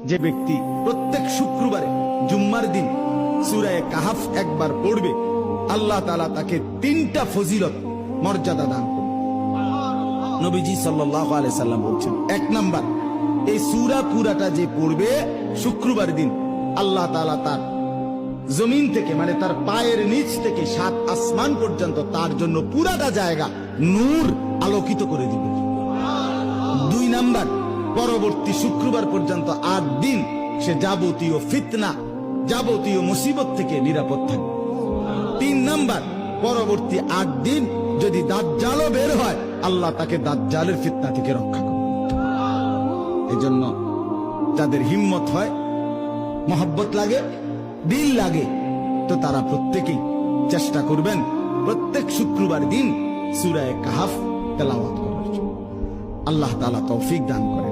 যে ব্যক্তি প্রত্যেক শুক্রবারে জুম্মার দিন সূরা কাহাফ একবার পড়বে, আল্লাহ তাআলা তাকে 3টা ফজিলত মর্যাদা দান করবে। নবীজি সাল্লাল্লাহু আলাইহি সাল্লাম বলছেন, 1 নাম্বার, এই সূরা পুরাটা যে পড়বে শুক্রবার দিন, আল্লাহ তাআলা তার জমিন থেকে মানে তার পায়ের নিচ থেকে 7 আসমান পর্যন্ত তার জন্য পুরাটা জায়গা নূর আলোকিত করে দিবে। 2 নাম্বার, পরবর্তী শুক্রবার পর্যন্ত 8 দিন সে যাবতীয় ফিতনা, যাবতীয় মুসিবত থেকে নিরাপদ থাকবে। 3 নাম্বার, পরবর্তী 8 দিন যদি দাজ্জালও বের হয়, আল্লাহ তাকে দাজ্জালের ফিতনা থেকে রক্ষা করবে। এজন্য যাদের হিম্মত হয়, মহব্বত লাগে, দিল লাগে, তো তারা প্রত্যেকেই চেষ্টা করবেন প্রত্যেক শুক্রবার দিন সূরা কাহাফ তেলাওয়াত করার জন্য। আল্লাহ তাআলা তৌফিক দান করেন।